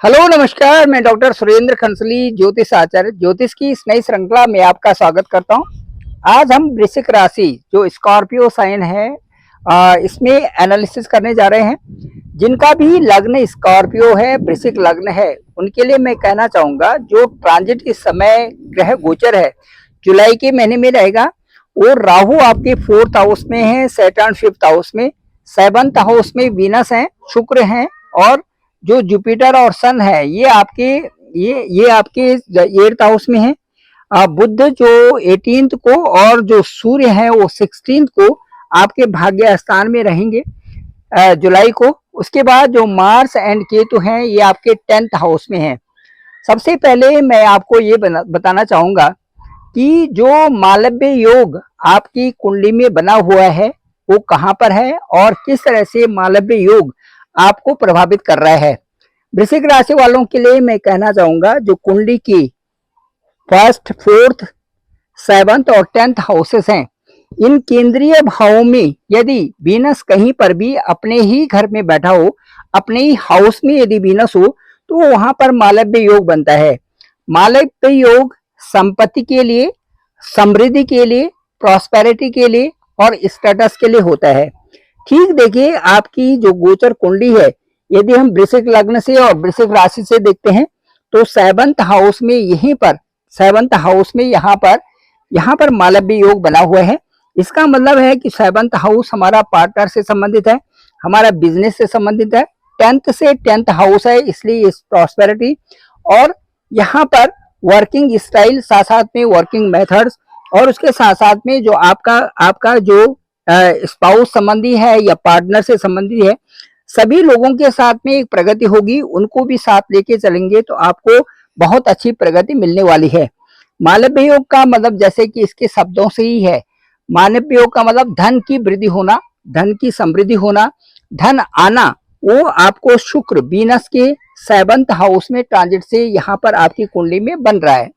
Hello नमस्कार, मैं doctor Surendra खंसली ज्योतिष आचार्य ज्योतिष की इस नई श्रृंखला में आपका स्वागत करता हूं। आज हम वृश्चिक राशि जो स्कॉर्पियो साइन है इसमें एनालिसिस करने जा रहे हैं। जिनका भी लग्न स्कॉर्पियो है, वृश्चिक लग्न है, उनके लिए मैं कहना चाहूंगा जो ट्रांजिट इस समय ग्रह गोचर है जुलाई के महीने में रहेगा। वो राहु आपके 4th हाउस में है, सैटर्न 5th हाउस में, 7th हाउस में वीनस है, शुक्र है, और जो जुपिटर और सन है ये आपके 8th हाउस में है। बुध जो 18th को और जो सूर्य है वो 16th को आपके भाग्य स्थान में रहेंगे जुलाई को। उसके बाद जो मार्स एंड केतु हैं ये आपके 10th हाउस में है। सबसे पहले मैं आपको ये बताना चाहूंगा कि जो मालव्य योग आपकी कुंडली में बना हुआ है वो कहाँ पर है और किस तरह से मालव्य योग आपको प्रभावित कर रहा है। वृश्चिक राशि वालों के लिए मैं कहना चाहूंगा जो कुंडली की 1st, 4th, 7th और 10th हाउसेस हैं, इन केंद्रीय भावों में यदि वीनस कहीं पर भी अपने ही घर में बैठा हो, अपने ही हाउस में यदि वीनस हो, तो वहां पर मालव्य योग बनता है। मालव्य योग संपत्ति के लिए, समृद्धि के लिए, प्रॉस्पेरिटी के लिए और स्टेटस के लिए होता है। ठीक देखिए, आपकी जो गोचर कुंडली है, यदि हम वृश्चिक लग्न से और वृश्चिक राशि से देखते हैं तो 7th हाउस में यहीं पर 7th हाउस में यहाँ पर मालव्य योग बना हुआ है। इसका मतलब है कि 7th हाउस हमारा पार्टनर से संबंधित है, हमारा बिजनेस से संबंधित है। 10th से 10th हाउस है, इसलिए इस प्रॉस्पेरिटी और यहाँ पर वर्किंग स्टाइल, साथ साथ में वर्किंग मेथड्स और उसके साथ साथ में जो आपका जो स्पाउस संबंधी है या पार्टनर से संबंधित है, सभी लोगों के साथ में एक प्रगति होगी। उनको भी साथ लेके चलेंगे तो आपको बहुत अच्छी प्रगति मिलने वाली है। मालव्य योग का मतलब जैसे कि इसके शब्दों से ही है, मालव्य योग का मतलब धन की वृद्धि होना, धन की समृद्धि होना, धन आना। वो आपको शुक्र वीनस के 7th हाउस में ट्रांजिट से यहाँ पर आपकी कुंडली में बन रहा है।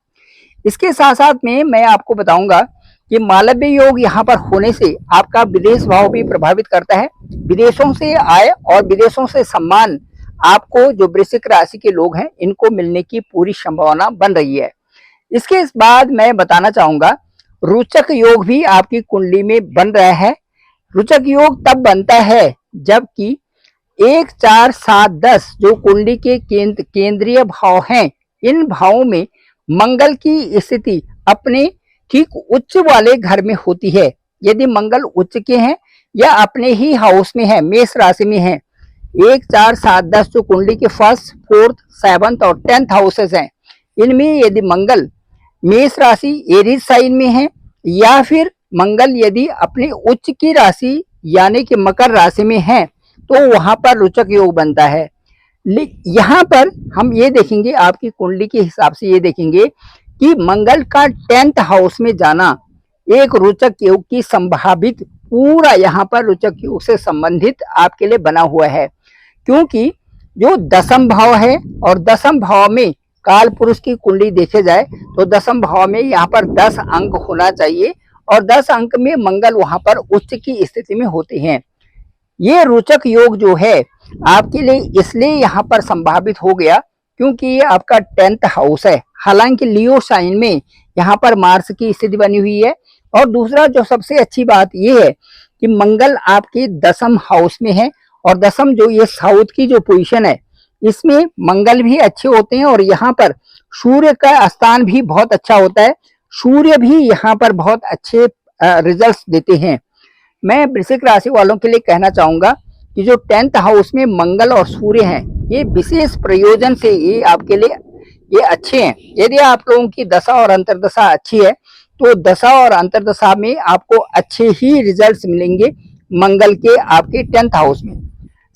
इसके साथ साथ में मैं आपको बताऊंगा कि मालव्य योग यहाँ पर होने से आपका विदेश भाव भी प्रभावित करता है। विदेशों से आय और विदेशों से सम्मान आपको जो वृश्चिक राशि के लोग हैं इनको मिलने की पूरी संभावना बन रही है। इसके बाद मैं बताना चाहूंगा रोचक योग भी आपकी कुंडली में बन रहा है। रोचक योग तब बनता है जबकि 1, 4, 7, 10 जो कुंडली के केंद्रीय भाव हैं, इन भावों में मंगल की स्थिति अपने ठीक उच्च वाले घर में होती है। यदि मंगल उच्च के हैं या अपने ही हाउस में है, मेष राशि में है, 1, 4, 7, 10 जो कुंडली के 1st, 4th, 7th और 10th हाउसेस हैं, इनमें यदि मंगल मेष राशि एरीज साइन में है या फिर मंगल यदि अपने उच्च की राशि यानी कि मकर राशि में है तो वहां पर रोचक योग बनता है। यहाँ पर हम ये देखेंगे, आपकी कुंडली के हिसाब से ये देखेंगे कि मंगल का 10th हाउस में जाना एक रोचक योग की संभावित पूरा यहाँ पर रोचक योग से संबंधित आपके लिए बना हुआ है। क्योंकि जो 10th भाव है और 10th भाव में काल पुरुष की कुंडली देखे जाए तो 10th भाव में यहाँ पर 10 अंक होना चाहिए और 10 अंक में मंगल वहां पर उच्च की स्थिति में होते हैं। ये रोचक योग जो है आपके लिए इसलिए यहाँ पर संभावित हो गया क्योंकि ये आपका 10th हाउस है। हालांकि लियो साइन में यहाँ पर मार्स की स्थिति बनी हुई है। और दूसरा जो सबसे अच्छी बात ये है कि मंगल आपके 10th हाउस में है और 10th जो ये साउथ की जो पोजीशन है इसमें मंगल भी अच्छे होते हैं और यहाँ पर सूर्य का स्थान भी बहुत अच्छा होता है। सूर्य भी यहाँ पर बहुत अच्छे रिजल्ट्स देते हैं। मैं वृश्चिक राशि वालों के लिए कहना चाहूंगा कि जो 10th हाउस में मंगल और सूर्य हैं, ये विशेष प्रयोजन से ये आपके लिए ये अच्छे हैं। यदि आप लोगों की दशा और अंतर्दशा अच्छी है तो दशा और अंतर्दशा में आपको अच्छे ही रिजल्ट्स मिलेंगे मंगल के आपके 10th हाउस में।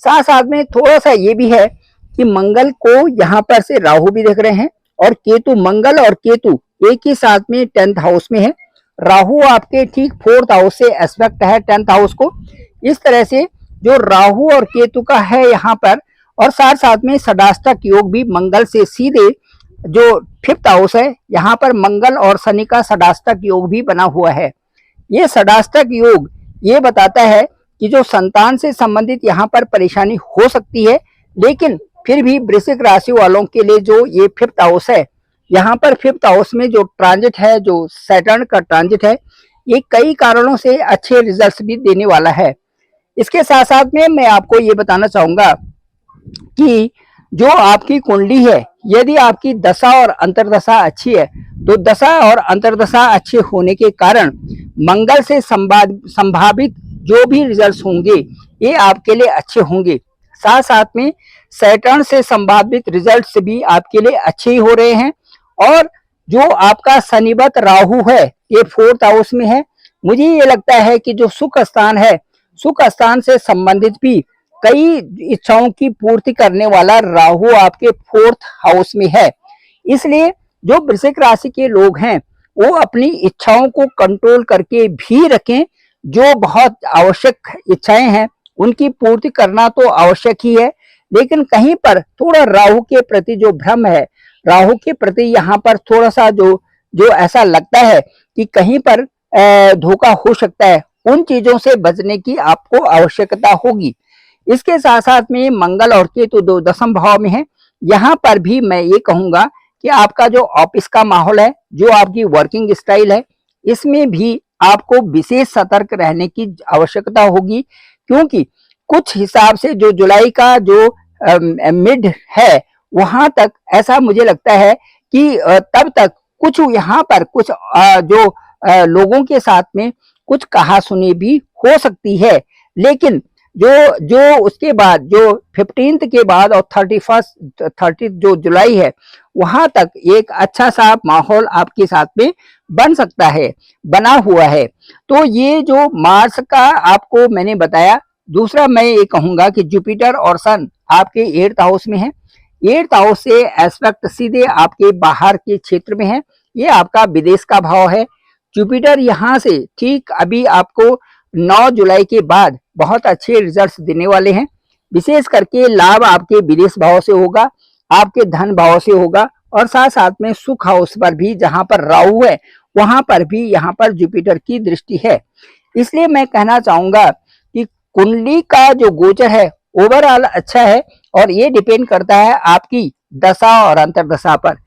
साथ साथ में थोड़ा सा ये भी है कि मंगल को यहाँ पर से राहु भी देख रहे हैं और केतु, मंगल और केतु एक ही साथ में 10th हाउस में है। राहु आपके ठीक 4th हाउस से एस्पेक्ट है 10th हाउस को। इस तरह से जो राहु और केतु का है यहाँ पर, और साथ साथ में षडाष्टक योग भी मंगल से सीधे जो 5th हाउस है यहाँ पर मंगल और शनि का षडाष्टक योग भी बना हुआ है। ये षडाष्टक योग ये बताता है कि जो संतान से संबंधित यहाँ पर परेशानी हो सकती है, लेकिन फिर भी वृश्चिक राशि वालों के लिए जो ये 5th हाउस है, यहाँ पर 5th हाउस में जो ट्रांजिट है, जो सैटर्न का ट्रांजिट है, ये कई कारणों से अच्छे रिजल्ट्स भी देने वाला है। इसके साथ साथ में मैं आपको ये बताना चाहूंगा कि जो आपकी कुंडली है, यदि आपकी दशा और अंतर्दशा अच्छी है, तो दशा और अंतर्दशा अच्छे होने के कारण मंगल से संभावित जो भी रिजल्ट्स होंगे ये आपके लिए अच्छे होंगे। साथ साथ में सैटर्न से संभावित रिजल्ट्स भी आपके लिए अच्छे ही हो रहे हैं। और जो आपका शनिवत राहु है, ये 4th हाउस में है। मुझे ये लगता है कि जो सुख स्थान है, सुख स्थान से संबंधित भी कई इच्छाओं की पूर्ति करने वाला राहु आपके 4th हाउस में है। इसलिए जो वृश्चिक राशि के लोग हैं वो अपनी इच्छाओं को कंट्रोल करके भी रखें। जो बहुत आवश्यक इच्छाएं हैं उनकी पूर्ति करना तो आवश्यक ही है, लेकिन कहीं पर थोड़ा राहु के प्रति जो भ्रम है, राहु के प्रति यहाँ पर थोड़ा सा जो ऐसा लगता है कि कहीं पर धोखा हो सकता है, उन चीजों से बचने की आपको आवश्यकता होगी। इसके साथ साथ में मंगल और केतु तो 10वें भाव में है। यहाँ पर भी मैं ये कहूंगा कि आपका जो ऑफिस का माहौल है, जो आपकी वर्किंग स्टाइल है, इसमें भी आपको विशेष सतर्क रहने की आवश्यकता होगी, क्योंकि कुछ हिसाब से जो जुलाई का जो मिड है वहां तक ऐसा मुझे लगता है कि तब तक कुछ यहाँ पर कुछ जो लोगों के साथ में कुछ कहासुनी भी हो सकती है। लेकिन जो उसके बाद जो 15th के बाद और 30 जो जुलाई है, वहां तक एक अच्छा सा माहौल आपके साथ में बन सकता है, बना हुआ है। तो ये जो मार्स का आपको मैंने बताया। दूसरा मैं ये कहूंगा कि जुपिटर और सन आपके 8th हाउस में है। 8th हाउस से एस्पेक्ट सीधे आपके बाहर के क्षेत्र में है, ये आपका विदेश का भाव है। जुपिटर यहाँ से ठीक अभी आपको 9 जुलाई के बाद बहुत अच्छे रिजल्ट्स देने वाले हैं। विशेष करके लाभ आपके विदेश भाव से होगा, आपके धन भाव से होगा, और साथ साथ में सुख हाउस पर भी जहां पर राहु है वहां पर भी यहाँ पर जुपिटर की दृष्टि है। इसलिए मैं कहना चाहूंगा कि कुंडली का जो गोचर है ओवरऑल अच्छा है, और ये डिपेंड करता है आपकी दशा और अंतर्दशा पर।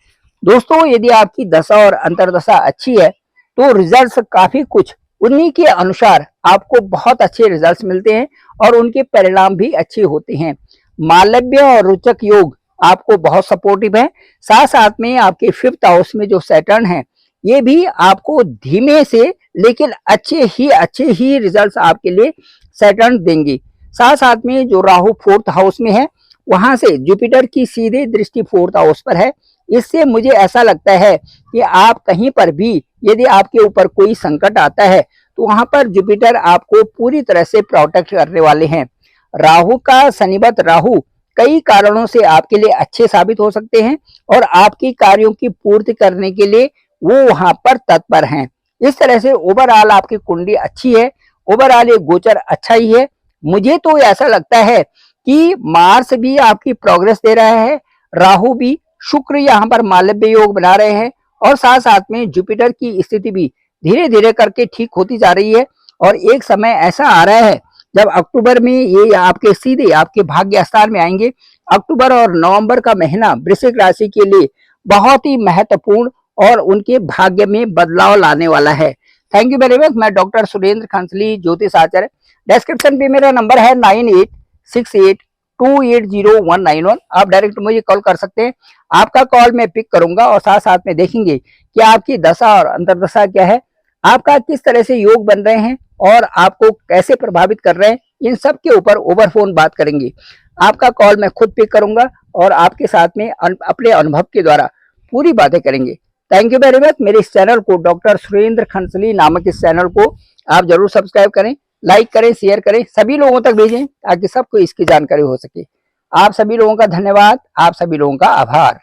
दोस्तों, यदि आपकी दशा और अंतर्दशा अच्छी है तो रिजल्ट्स काफी कुछ उन्हीं के अनुसार आपको बहुत अच्छे रिजल्ट्स मिलते हैं और उनके परिणाम भी अच्छे होते हैं। मालव्य और रोचक योग आपको बहुत सपोर्टिव है। साथ साथ में आपके 5th हाउस में जो सैटर्न है, ये भी आपको धीमे से लेकिन अच्छे ही रिजल्ट्स आपके लिए सैटर्न देंगे। साथ साथ में जो राहु 4th हाउस में है, वहां से जुपिटर की सीधे दृष्टि 4th हाउस पर है। इससे मुझे ऐसा लगता है कि आप कहीं पर भी यदि आपके ऊपर कोई संकट आता है तो वहां पर जुपिटर आपको पूरी तरह से प्रोटेक्ट करने वाले हैं। राहु का शनिवत राहु कई कारणों से आपके लिए अच्छे साबित हो सकते हैं और आपकी कार्यों की पूर्ति करने के लिए वो वहां पर तत्पर हैं। इस तरह से ओवरऑल आपकी कुंडली अच्छी है, ओवरऑल ये गोचर अच्छा ही है। मुझे तो ऐसा लगता है कि मार्स भी आपकी प्रोग्रेस दे रहा है, राहु भी, शुक्र यहाँ पर मालव्य योग बना रहे हैं, और साथ साथ में जुपिटर की स्थिति भी धीरे धीरे करके ठीक होती जा रही है। और एक समय ऐसा आ रहा है जब अक्टूबर में ये आपके सीधे आपके भाग्य स्थान में आएंगे। अक्टूबर और नवंबर का महीना वृश्चिक राशि के लिए बहुत ही महत्वपूर्ण और उनके भाग्य में बदलाव लाने वाला है। Thank you very much. मैं डॉक्टर सुरेंद्र खंसली, ज्योतिष आचार्य। डिस्क्रिप्शन पे मेरा नंबर है 9868280191। आप डायरेक्ट मुझे कॉल कर सकते हैं। आपका कॉल मैं पिक करूंगा और साथ साथ में देखेंगे कि आपकी दशा और अंतर्दशा क्या है, आपका किस तरह से योग बन रहे हैं और आपको कैसे प्रभावित कर रहे हैं। इन सब के ऊपर ओवर फोन बात करेंगे। आपका कॉल मैं खुद पिक करूंगा और आपके साथ में अपने अनुभव के द्वारा पूरी बातें करेंगे। Thank you very much. मेरे इस चैनल को, डॉक्टर सुरेंद्र खंसली नामक इस चैनल को आप जरूर सब्सक्राइब करें, लाइक करें, शेयर करें, सभी लोगों तक भेजें ताकि सबको इसकी जानकारी हो सके। आप सभी लोगों का धन्यवाद, आप सभी लोगों का आभार।